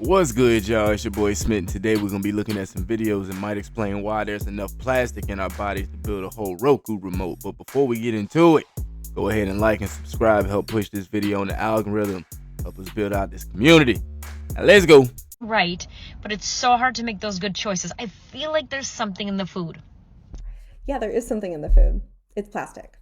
What's good, y'all? It's your boy Smith, and today we're going to be looking at some videos that might explain why there's enough plastic in our bodies to build a whole Roku remote. But before we get into it, go ahead and like and subscribe, help push this video on the algorithm, help us build out this community. Now let's go. Right, but it's so hard to make those good choices. I feel like there's something in the food. Yeah, there is something in the food. It's plastic.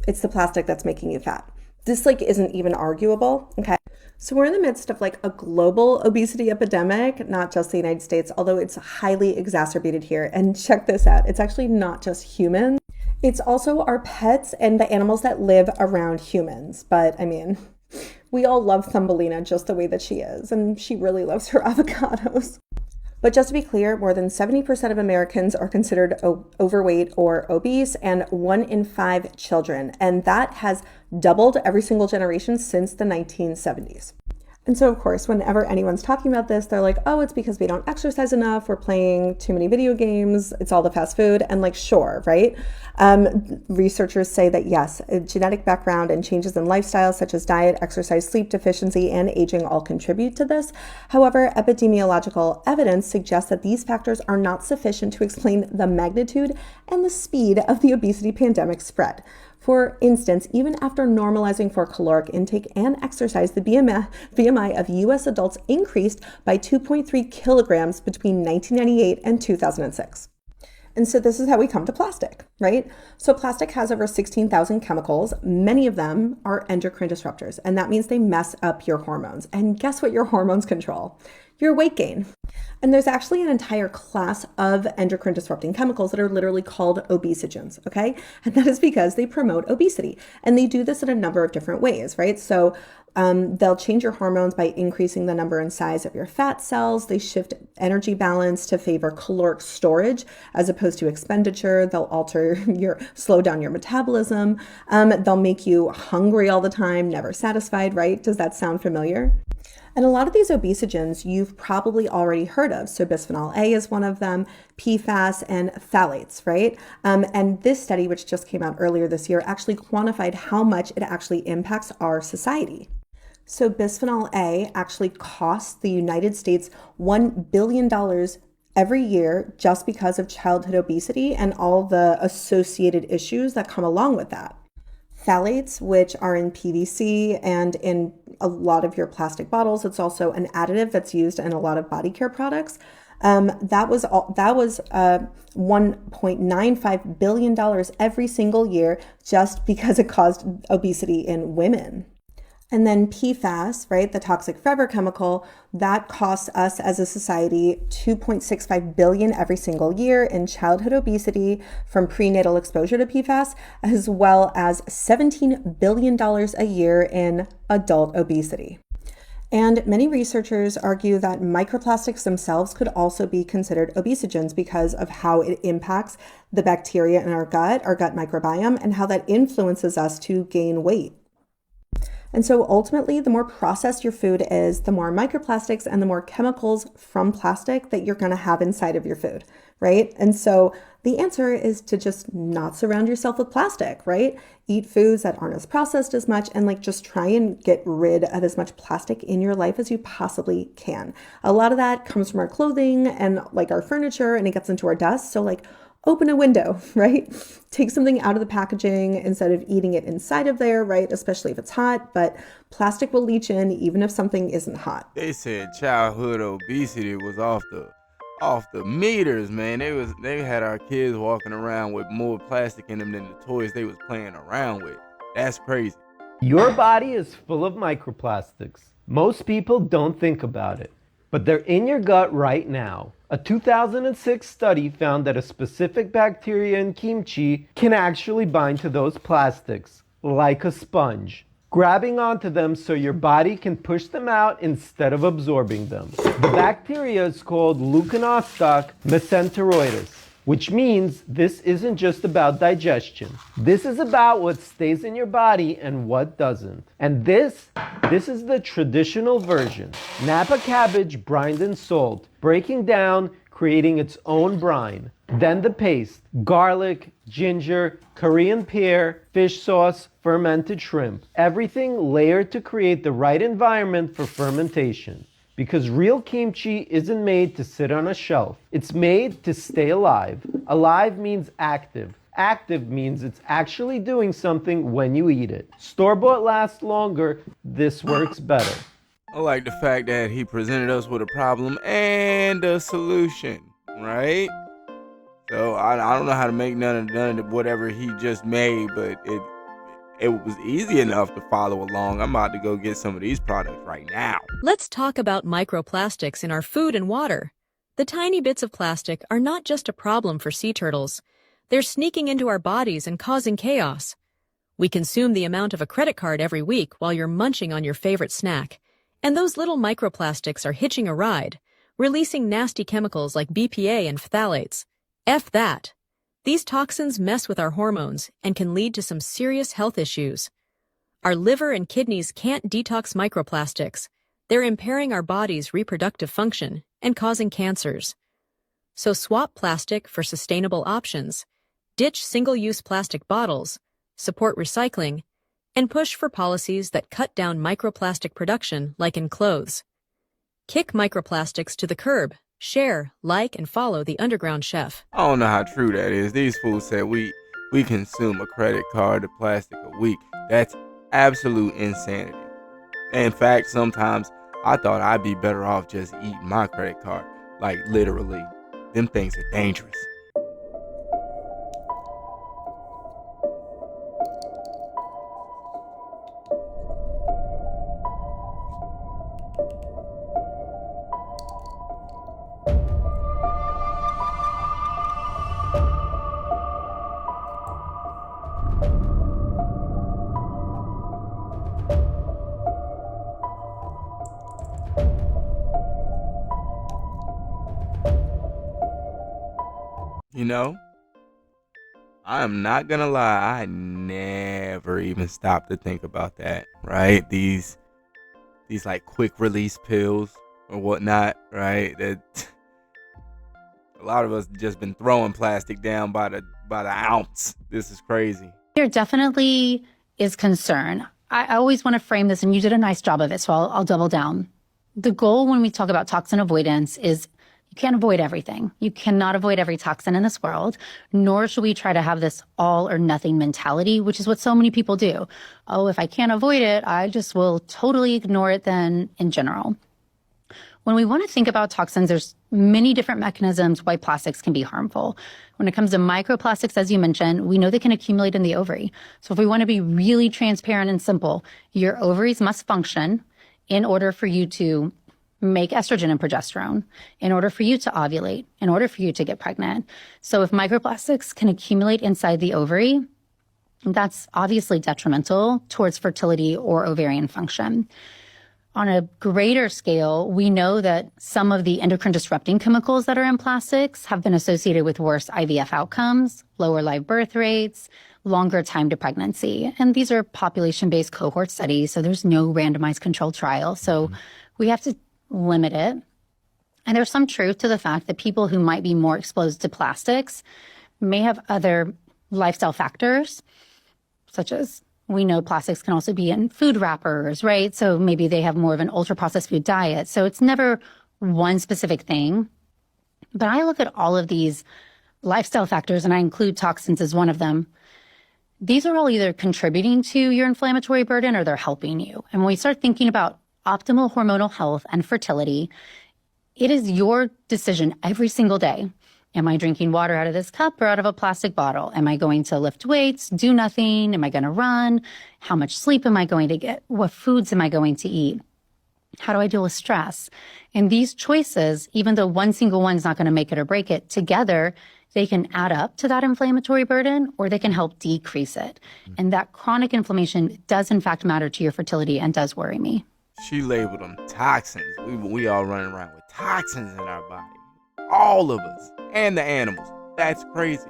It's the plastic that's making you fat. This isn't even arguable, okay? So we're in the midst of a global obesity epidemic, not just the United States, although it's highly exacerbated here. And check this out. It's actually not just humans. It's also our pets and the animals that live around humans. But I mean, we all love Thumbelina just the way that she is, and she really loves her avocados. But just to be clear, more than 70% of Americans are considered overweight or obese, and 1 in 5 children. And that has doubled every single generation since the 1970s. And so, of course, whenever anyone's talking about this, they're like, oh, it's because we don't exercise enough, we're playing too many video games, it's all the fast food, and sure, right? Researchers say that yes, a genetic background and changes in lifestyle such as diet, exercise, sleep deficiency, and aging all contribute to this. However, epidemiological evidence suggests that these factors are not sufficient to explain the magnitude and the speed of the obesity pandemic spread. For instance, even after normalizing for caloric intake and exercise, the BMI of US adults increased by 2.3 kilograms between 1998 and 2006. And so this is how we come to plastic, right? So plastic has over 16,000 chemicals. Many of them are endocrine disruptors, and that means they mess up your hormones. And guess what your hormones control? Your weight gain. And there's actually an entire class of endocrine disrupting chemicals that are literally called obesogens, okay? And that is because they promote obesity. And they do this in a number of different ways, right? So they'll change your hormones by increasing the number and size of your fat cells. They shift energy balance to favor caloric storage as opposed to expenditure. They'll slow down your metabolism. They'll make you hungry all the time, never satisfied, right? Does that sound familiar? And a lot of these obesogens you've probably already heard of. So bisphenol A is one of them, PFAS and phthalates, right? And this study, which just came out earlier this year, actually quantified how much it actually impacts our society. So bisphenol A actually costs the United States $1 billion every year just because of childhood obesity and all the associated issues that come along with that. Phthalates, which are in PVC and in a lot of your plastic bottles. It's also an additive that's used in a lot of body care products. That was $1.95 billion every single year just because it caused obesity in women. And then PFAS, right, the toxic forever chemical, that costs us as a society $2.65 billion every single year in childhood obesity from prenatal exposure to PFAS, as well as $17 billion a year in adult obesity. And many researchers argue that microplastics themselves could also be considered obesogens because of how it impacts the bacteria in our gut microbiome, and how that influences us to gain weight. And so ultimately, the more processed your food is, the more microplastics and the more chemicals from plastic that you're going to have inside of your food, right? And so the answer is to just not surround yourself with plastic, right? Eat foods that aren't as processed as much, and just try and get rid of as much plastic in your life as you possibly can. A lot of that comes from our clothing and our furniture, and it gets into our dust. So open a window, right? Take something out of the packaging instead of eating it inside of there, right? Especially if it's hot, but plastic will leach in even if something isn't hot. They said childhood obesity was off the meters, man. They had our kids walking around with more plastic in them than the toys they was playing around with. That's crazy. Your body is full of microplastics. Most people don't think about it, but they're in your gut right now. A 2006 study found that a specific bacteria in kimchi can actually bind to those plastics, like a sponge, grabbing onto them so your body can push them out instead of absorbing them. The bacteria is called Leuconostoc mesenteroides, which means this isn't just about digestion. This is about what stays in your body and what doesn't. And this is the traditional version. Napa cabbage brined in salt, breaking down, creating its own brine. Then the paste, garlic, ginger, Korean pear, fish sauce, fermented shrimp. Everything layered to create the right environment for fermentation. Because real kimchi isn't made to sit on a shelf. It's made to stay alive. Alive means active. Active means it's actually doing something when you eat it. Store-bought lasts longer. This works better. I like the fact that he presented us with a problem and a solution, right? So I don't know how to make none of whatever he just made, but it was easy enough to follow along. I'm about to go get some of these products right now. Let's talk about microplastics in our food and water. The tiny bits of plastic are not just a problem for sea turtles. They're sneaking into our bodies and causing chaos. We consume the amount of a credit card every week while you're munching on your favorite snack. And those little microplastics are hitching a ride, releasing nasty chemicals like BPA and phthalates. F that. These toxins mess with our hormones and can lead to some serious health issues. Our liver and kidneys can't detox microplastics. They're impairing our body's reproductive function and causing cancers. So swap plastic for sustainable options, ditch single-use plastic bottles, support recycling, and push for policies that cut down microplastic production like in clothes. Kick microplastics to the curb. Share, like, and follow the Underground Chef. I don't know how true that is. These fools said we consume a credit card of plastic a week. That's absolute insanity. In fact, sometimes I thought I'd be better off just eating my credit card. Like literally. Them things are dangerous. You know, I am not gonna lie, I never even stopped to think about that, right? These like quick release pills or whatnot, right? That a lot of us just been throwing plastic down by the ounce. This is crazy. There definitely is concern. I always want to frame this, and you did a nice job of it, so I'll double down. The goal when we talk about toxin avoidance is you can't avoid everything. You cannot avoid every toxin in this world, nor should we try to have this all or nothing mentality, which is what so many people do. Oh, if I can't avoid it, I just will totally ignore it then in general. When we want to think about toxins, there's many different mechanisms why plastics can be harmful. When it comes to microplastics, as you mentioned, we know they can accumulate in the ovary. So if we want to be really transparent and simple, your ovaries must function in order for you to make estrogen and progesterone, in order for you to ovulate, in order for you to get pregnant. So if microplastics can accumulate inside the ovary, that's obviously detrimental towards fertility or ovarian function. On a greater scale, we know that some of the endocrine disrupting chemicals that are in plastics have been associated with worse IVF outcomes, lower live birth rates, longer time to pregnancy. And these are population-based cohort studies, so there's no randomized controlled trial. So we have to limit it. And there's some truth to the fact that people who might be more exposed to plastics may have other lifestyle factors, such as we know plastics can also be in food wrappers, right? So maybe they have more of an ultra-processed food diet. So it's never one specific thing. But I look at all of these lifestyle factors, and I include toxins as one of them. These are all either contributing to your inflammatory burden or they're helping you. And when we start thinking about optimal hormonal health and fertility, it is your decision every single day. Am I drinking water out of this cup or out of a plastic bottle? Am I going to lift weights, do nothing? Am I going to run? How much sleep am I going to get? What foods am I going to eat? How do I deal with stress? And these choices, even though one single one's not going to make it or break it, together, they can add up to that inflammatory burden or they can help decrease it. And that chronic inflammation does in fact matter to your fertility and does worry me. She labeled them toxins. We all running around with toxins in our body. All of us. And the animals. That's crazy.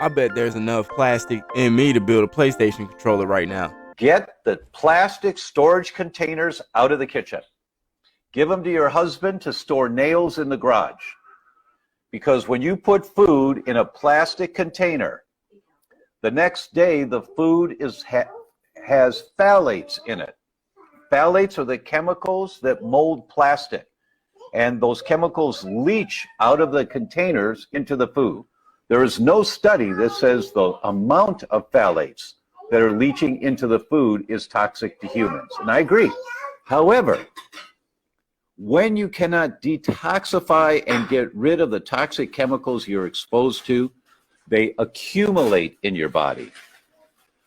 I bet there's enough plastic in me to build a PlayStation controller right now. Get the plastic storage containers out of the kitchen. Give them to your husband to store nails in the garage. Because when you put food in a plastic container, the next day the food has phthalates in it. phthalates are the chemicals that mold plastic, and those chemicals leach out of the containers into the food. There is no study that says the amount of phthalates that are leaching into the food is toxic to humans, and I agree. However, when you cannot detoxify and get rid of the toxic chemicals you're exposed to, they accumulate in your body.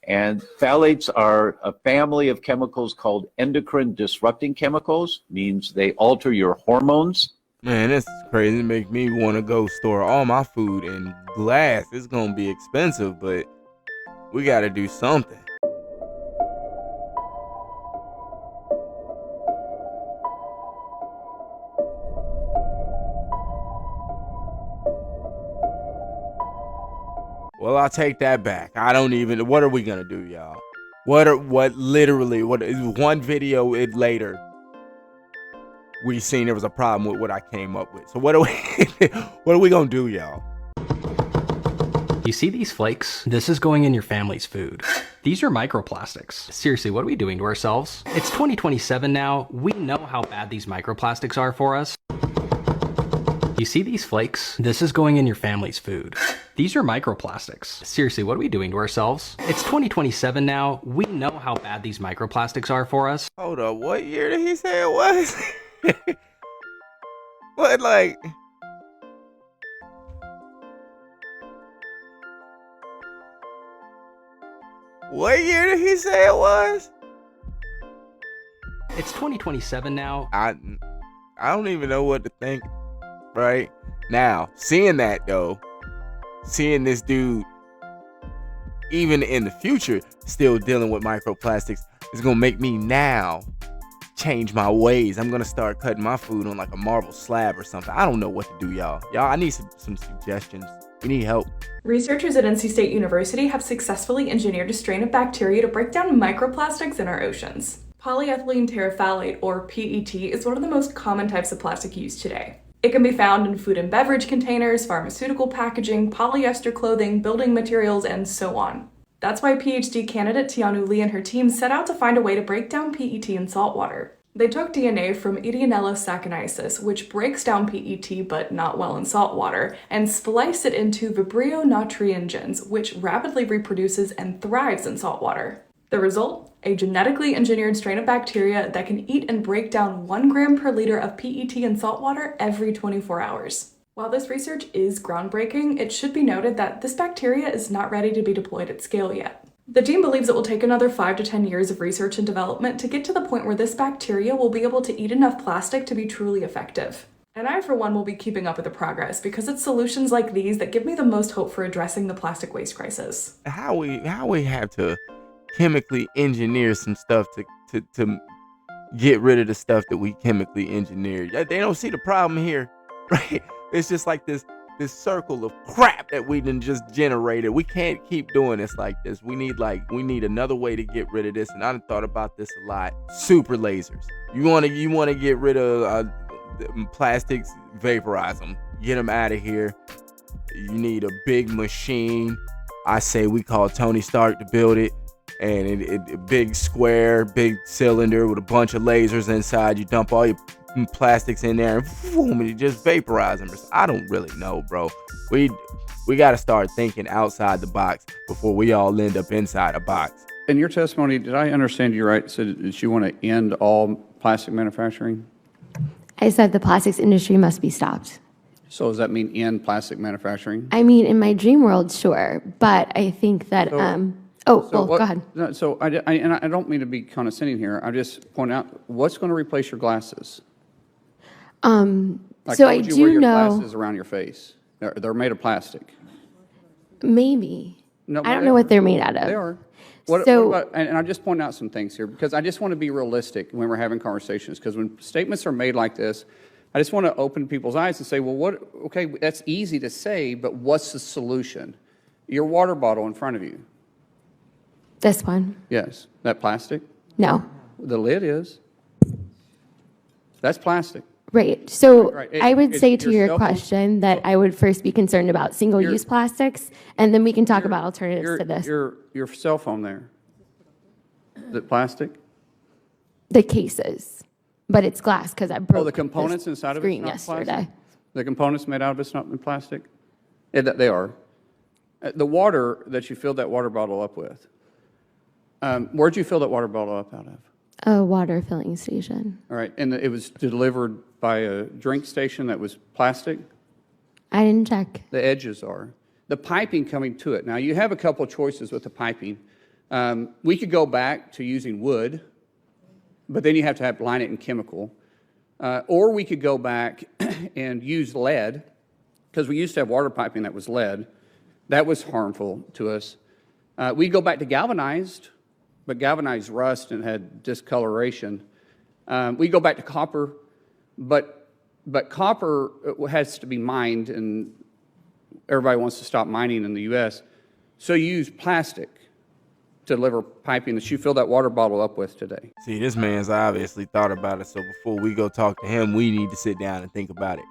And phthalates are a family of chemicals called endocrine disrupting chemicals, means they alter your hormones. Man, this is crazy. It make me want to go store all my food in glass. It's going to be expensive, but we got to do something. Well, I'll take that back. I don't even, what are we going to do, y'all? What is one video later, we seen there was a problem with what I came up with. So what are we going to do, y'all? You see these flakes? This is going in your family's food. These are microplastics. Seriously, what are we doing to ourselves? It's 2027 now. We know how bad these microplastics are for us. You see these flakes? This is going in your family's food. These are microplastics. Seriously, what are we doing to ourselves? It's 2027 now. We know how bad these microplastics are for us. Hold up, what year did he say it was? What, like... What year did he say it was? It's 2027 now. I don't even know what to think right now. Seeing that though, seeing this dude even in the future still dealing with microplastics is gonna make me now change my ways. I'm gonna start cutting my food on like a marble slab or something. I don't know what to do, y'all. I need some suggestions. We need help. Researchers at NC State University have successfully engineered a strain of bacteria to break down microplastics in our oceans. Polyethylene terephthalate, or PET, is one of the most common types of plastic used today. It can be found in food and beverage containers, pharmaceutical packaging, polyester clothing, building materials, and so on. That's why PhD candidate Tianu Lee and her team set out to find a way to break down PET in saltwater. They took DNA from Ideonella sacchariensis, which breaks down PET but not well in salt water, and spliced it into Vibrio natriingens, which rapidly reproduces and thrives in salt water. The result? A genetically engineered strain of bacteria that can eat and break down 1 gram per liter of PET in salt water every 24 hours. While this research is groundbreaking, it should be noted that this bacteria is not ready to be deployed at scale yet. The team believes it will take another 5 to 10 years of research and development to get to the point where this bacteria will be able to eat enough plastic to be truly effective. And I, for one, will be keeping up with the progress because it's solutions like these that give me the most hope for addressing the plastic waste crisis. How we have to chemically engineer some stuff to get rid of the stuff that we chemically engineered. They don't see the problem here, right? It's just like this circle of crap that we done just generated. We can't keep doing this like this. We need another way to get rid of this. And I done thought about this a lot. Super lasers. You want to get rid of plastics, vaporize them. Get them out of here. You need a big machine. I say we call Tony Stark to build it. And a big square, big cylinder with a bunch of lasers inside. You dump all your plastics in there and boom, you just vaporize them. I don't really know, bro. We got to start thinking outside the box before we all end up inside a box. In your testimony, did I understand you right? Said that you want to end all plastic manufacturing? I said the plastics industry must be stopped. So does that mean end plastic manufacturing? I mean, in my dream world, sure, but I think that go ahead. No, so I don't mean to be condescending here. I just point out what's going to replace your glasses. Like, so how I would you do wear your know glasses around your face. They're made of plastic. Maybe. No, I don't know what they're made out of. They are. What about, and I just point out some things here because I just want to be realistic when we're having conversations, because when statements are made like this, I just want to open people's eyes and say, well, okay, that's easy to say, but what's the solution? Your water bottle in front of you. This one? Yes. That plastic? No. The lid is. That's plastic. Right. So Right. I would say to your cell phone- question that I would first be concerned about single-use plastics, and then we can talk about alternatives to this. Your cell phone there. Is it plastic? the cases, but it's glass because I broke the components the inside of it's screen not yesterday. plastic? The components made out of it's not in plastic? Yeah, they are. The water that you filled that water bottle up with, where'd you fill that water bottle up out of? A water filling station. All right, and it was delivered by a drink station that was plastic? I didn't check. The edges are. The piping coming to it. Now, you have a couple of choices with the piping. We could go back to using wood, but then you have to line it in chemical. Or we could go back and use lead, because we used to have water piping that was lead. That was harmful to us. We go back to galvanized, but galvanized rust and had discoloration. We go back to copper, but copper has to be mined, and everybody wants to stop mining in the U.S. So you use plastic to deliver piping that you fill that water bottle up with today. See, this man's obviously thought about it, so before we go talk to him, we need to sit down and think about it.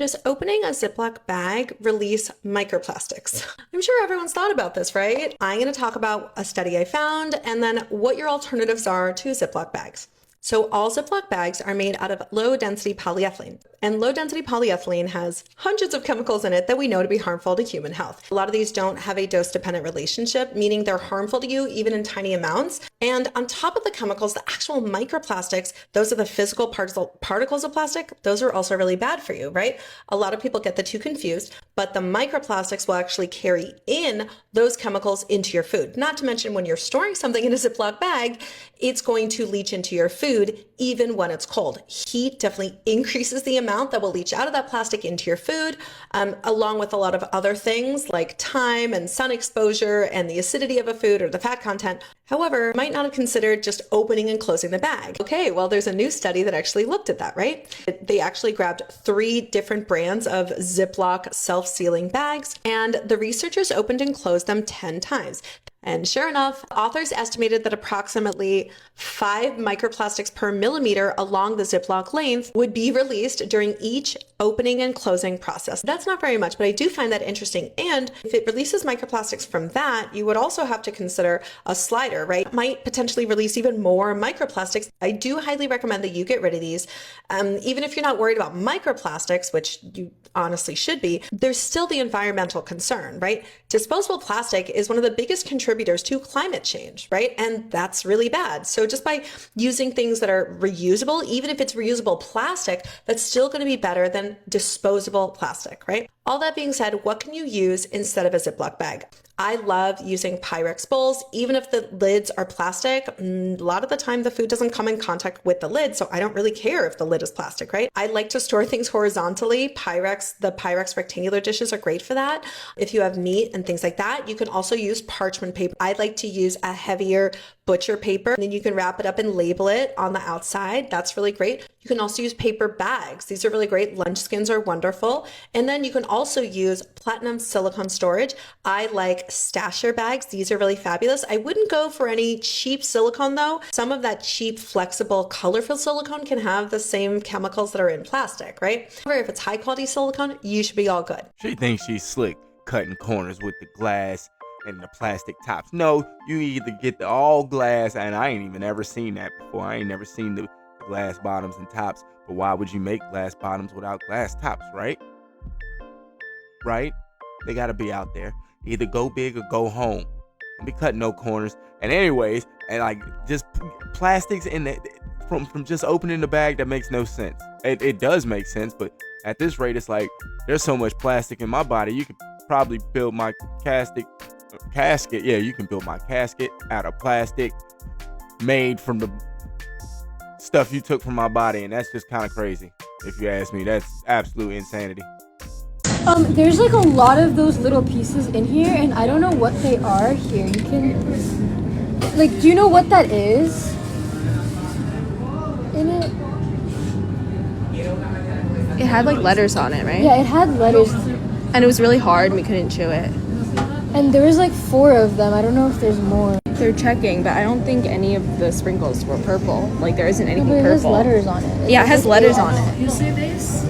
Does opening a Ziploc bag release microplastics? I'm sure everyone's thought about this, right? I'm going to talk about a study I found and then what your alternatives are to Ziploc bags. So all Ziploc bags are made out of low-density polyethylene. And low-density polyethylene has hundreds of chemicals in it that we know to be harmful to human health. A lot of these don't have a dose-dependent relationship, meaning they're harmful to you even in tiny amounts. And on top of the chemicals, the actual microplastics, those are the physical particles of plastic, those are also really bad for you, right? A lot of people get the two confused, but the microplastics will actually carry in those chemicals into your food. Not to mention when you're storing something in a Ziploc bag, it's going to leach into your food even when it's cold. Heat definitely increases the amount that will leach out of that plastic into your food, along with a lot of other things like time and sun exposure and the acidity of a food or the fat content. However, you might not have considered just opening and closing the bag. Okay, well, there's a new study that actually looked at that, right? They actually grabbed 3 different brands of Ziploc self-sealing bags, and the researchers opened and closed them 10 times. And sure enough, authors estimated that approximately 5 microplastics per millimeter along the Ziploc length would be released during each opening and closing process. That's not very much, but I do find that interesting. And if it releases microplastics from that, you would also have to consider a slider, right? It might potentially release even more microplastics. I do highly recommend that you get rid of these. Even if you're not worried about microplastics, which you honestly should be, there's still the environmental concern, right? Disposable plastic is one of the biggest contributors to climate change, right? And that's really bad. So just by using things that are reusable, even if it's reusable plastic, that's still going to be better than disposable plastic, right? All that being said, what can you use instead of a Ziploc bag? I love using Pyrex bowls, even if the lids are plastic. A lot of the time the food doesn't come in contact with the lid, so I don't really care if the lid is plastic, right? I like to store things horizontally. The Pyrex rectangular dishes are great for that. If you have meat and things like that, you can also use parchment paper. I like to use a heavier butcher paper, and then you can wrap it up and label it on the outside. That's really great. You can also use paper bags. These are really great. Lunch skins are wonderful. And then you can also use platinum silicone storage. I like stasher bags. These are really fabulous. I wouldn't go for any cheap silicone though. Some of that cheap, flexible, colorful silicone can have the same chemicals that are in plastic, right? However, if it's high quality silicone, you should be all good. She thinks she's slick, cutting corners with the glass and the plastic tops. No, you either get the all glass, and I ain't even ever seen that before. I ain't never seen the glass bottoms and tops. But why would you make glass bottoms without glass tops, right? Right? They gotta be out there. Either go big or go home. Don't be cutting no corners. And anyways, and like just plastics in the from just opening the bag, that makes no sense. It does make sense, but at this rate, it's like there's so much plastic in my body. You could probably build my casket. Yeah, you can build my casket out of plastic made from the stuff you took from my body, and that's just kind of crazy. If you ask me, that's absolute insanity. There's like a lot of those little pieces in here, and I don't know what they are. Here, you can, like, do you know what that is in it? It had like letters on it, right? Yeah, it had letters. And it was really hard and we couldn't chew it. And there was like 4 of them. I don't know if there's more. They're checking, but I don't think any of the sprinkles were purple. Like there isn't anything purple. It has purple. letters on it. Like, yeah, it has letters on it. You see this?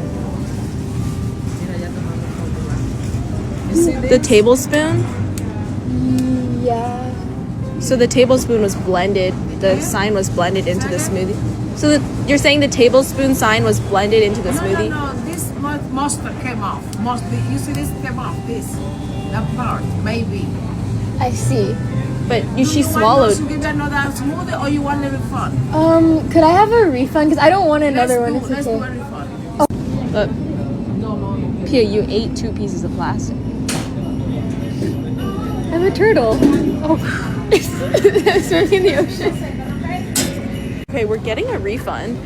The tablespoon? Yeah. So the tablespoon was blended, the sign was blended into the smoothie. So you're saying the tablespoon sign was blended into the smoothie? No, this most came off. You see this came off, that part, maybe. I see. But she swallowed. Want to give another smoothie or you want a refund? Could I have a refund? Because I don't want another one. Let's do a refund. But Pia, you ate 2 pieces of plastic. I'm a turtle. Oh, swimming in the ocean. Okay, we're getting a refund,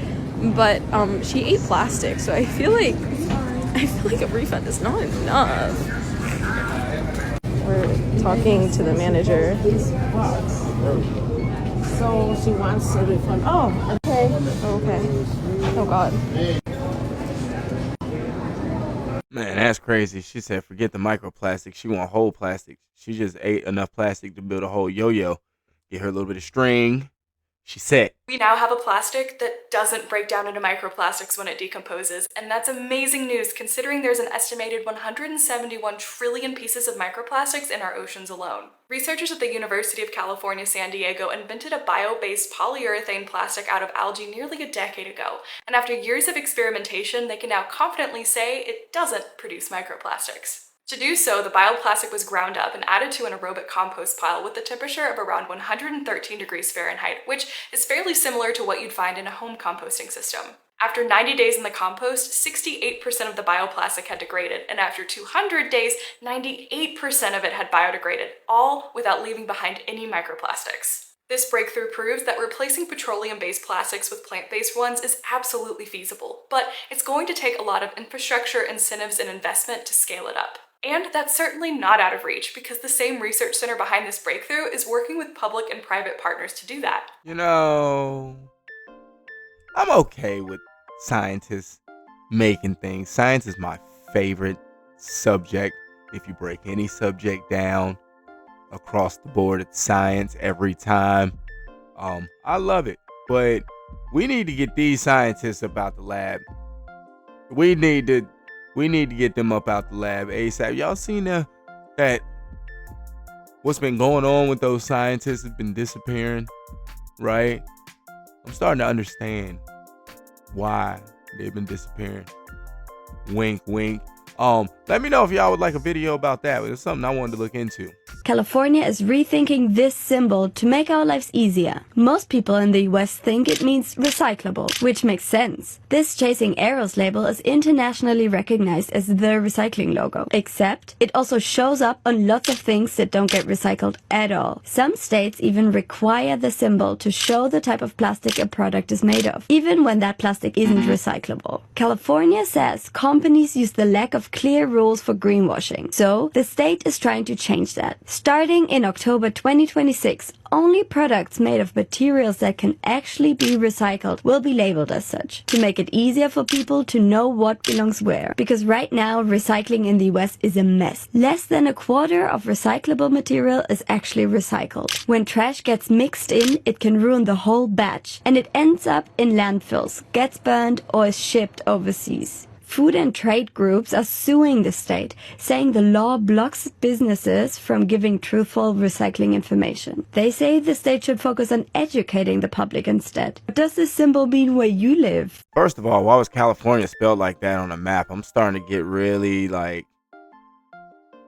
but she ate plastic, so I feel like a refund is not enough. We're talking to the manager. So she wants a refund. Oh, okay. Okay. Oh God. Man, that's crazy. She said, forget the microplastics. She want whole plastic. She just ate enough plastic to build a whole yo-yo. Get her a little bit of string. She said, We now have a plastic that doesn't break down into microplastics when it decomposes, and that's amazing news considering there's an estimated 171 trillion pieces of microplastics in our oceans alone. Researchers at the University of California, San Diego invented a bio-based polyurethane plastic out of algae nearly a decade ago, and after years of experimentation, they can now confidently say it doesn't produce microplastics. To do so, the bioplastic was ground up and added to an aerobic compost pile with a temperature of around 113 degrees Fahrenheit, which is fairly similar to what you'd find in a home composting system. After 90 days in the compost, 68% of the bioplastic had degraded, and after 200 days, 98% of it had biodegraded, all without leaving behind any microplastics. This breakthrough proves that replacing petroleum-based plastics with plant-based ones is absolutely feasible, but it's going to take a lot of infrastructure, incentives, and investment to scale it up. And that's certainly not out of reach, because the same research center behind this breakthrough is working with public and private partners to do that. you know, I'm okay with scientists making things. Science is my favorite subject. If you break any subject down across the board, it's science every time. I love it. But we need to get these scientists up out the lab. We need to get them up out the lab ASAP. Y'all seen that what's been going on with those scientists has been disappearing, right? I'm starting to understand why they've been disappearing. Wink, wink. Let me know if y'all would like a video about that. It's something I wanted to look into. California is rethinking this symbol to make our lives easier. Most people in the US think it means recyclable, which makes sense. This Chasing Arrows label is internationally recognized as the recycling logo, except it also shows up on lots of things that don't get recycled at all. Some states even require the symbol to show the type of plastic a product is made of, even when that plastic isn't recyclable. California says companies use the lack of clear rules for greenwashing, so the state is trying to change that. Starting in October 2026, only products made of materials that can actually be recycled will be labeled as such, to make it easier for people to know what belongs where. Because right now, recycling in the US is a mess. Less than a quarter of recyclable material is actually recycled. When trash gets mixed in, it can ruin the whole batch, and it ends up in landfills, gets burned, or is shipped overseas. Food and trade groups are suing the state, saying the law blocks businesses from giving truthful recycling information. They say the state should focus on educating the public instead. What does this symbol mean where you live? First of all, why was California spelled like that on a map? I'm starting to get really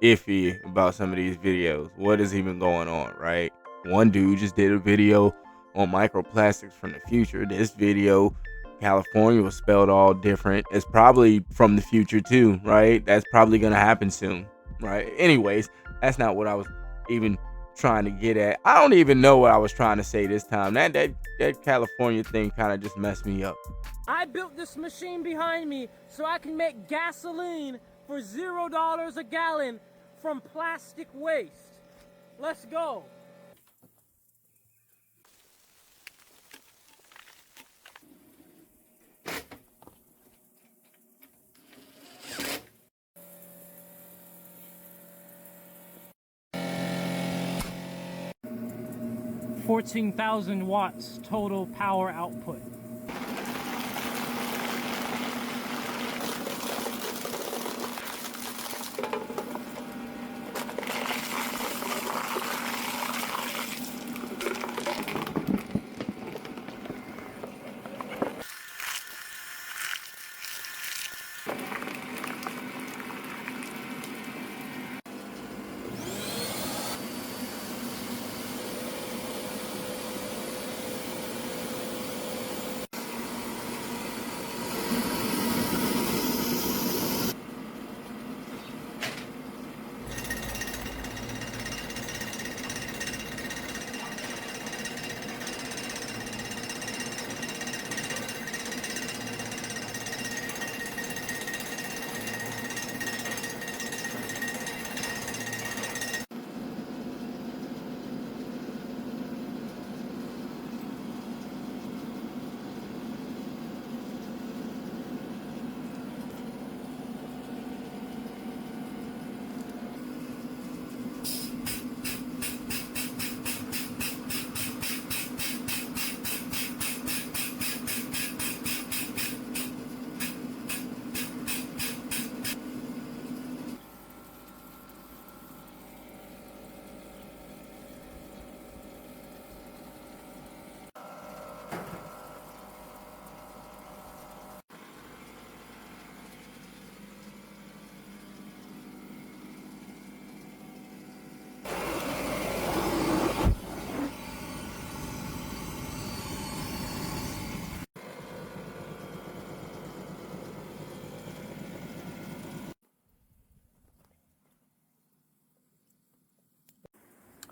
iffy about some of these videos. What is even going on, right? One dude just did a video on microplastics from the future. This video, California, was spelled all different. It's probably from the future too, right? That's probably gonna happen soon, right? Anyways, that's not what I was even trying to get at. I don't even know what I was trying to say this time. That California thing kind of just messed me up. I built this machine behind me so I can make gasoline for $0 a gallon from plastic waste. Let's go. $14,000 watts total power output.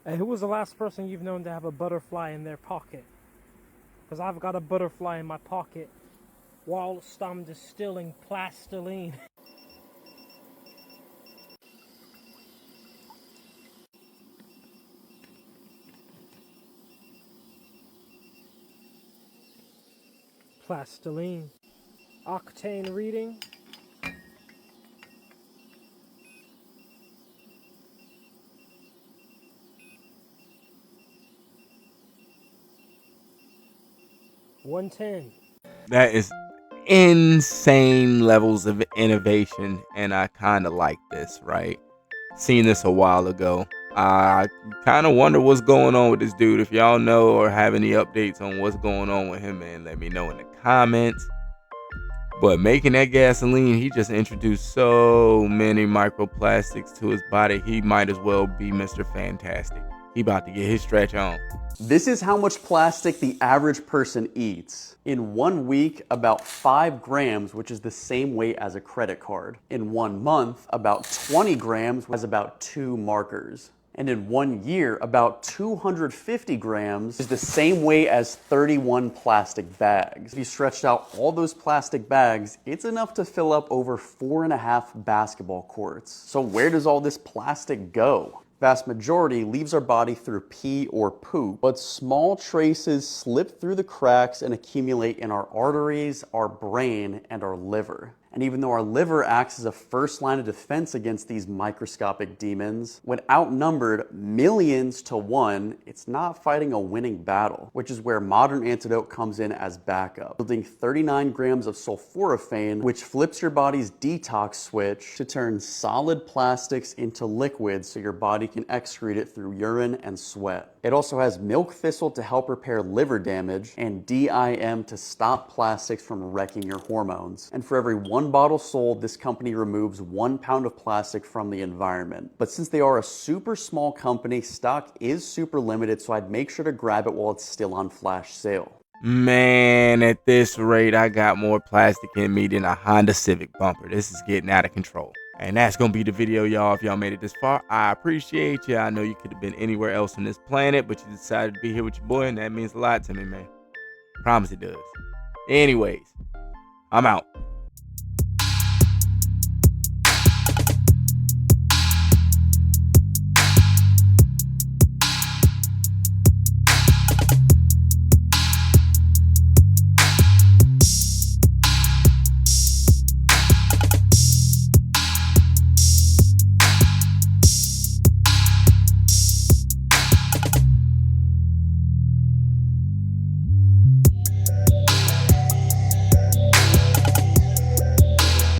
Hey, who was the last person you've known to have a butterfly in their pocket? Because I've got a butterfly in my pocket whilst I'm distilling plastiline. Plastiline. Octane reading. $110. That is insane levels of innovation, and I kind of like this, right? Seen this a while ago. I kind of wonder what's going on with this dude. If y'all know or have any updates on what's going on with him, man, let me know in the comments. But making that gasoline, he just introduced so many microplastics to his body. He might as well be Mr. Fantastic. He about to get his stretch on. This is how much plastic the average person eats. In 1 week, about 5 grams, which is the same weight as a credit card. In 1 month, about 20 grams was about 2 markers. And in 1 year, about 250 grams is the same weight as 31 plastic bags. If you stretched out all those plastic bags, it's enough to fill up over 4.5 basketball courts. So where does all this plastic go? Vast majority leaves our body through pee or poop, but small traces slip through the cracks and accumulate in our arteries, our brain, and our liver. And even though our liver acts as a first line of defense against these microscopic demons, when outnumbered millions to 1, it's not fighting a winning battle, which is where modern antidote comes in as backup, yielding 39 grams of sulforaphane, which flips your body's detox switch to turn solid plastics into liquids so your body can excrete it through urine and sweat. It also has milk thistle to help repair liver damage and DIM to stop plastics from wrecking your hormones. And for every 1 bottle sold, this company removes 1 pound of plastic from the environment. But since they are a super small company, stock is super limited, so I'd make sure to grab it while it's still on flash sale. Man, at this rate, I got more plastic in me than a Honda Civic bumper. This is getting out of control. And that's going to be the video, y'all. If y'all made it this far, I appreciate you. I know you could have been anywhere else on this planet, but you decided to be here with your boy, and that means a lot to me, man. Promise it does. Anyways, I'm out.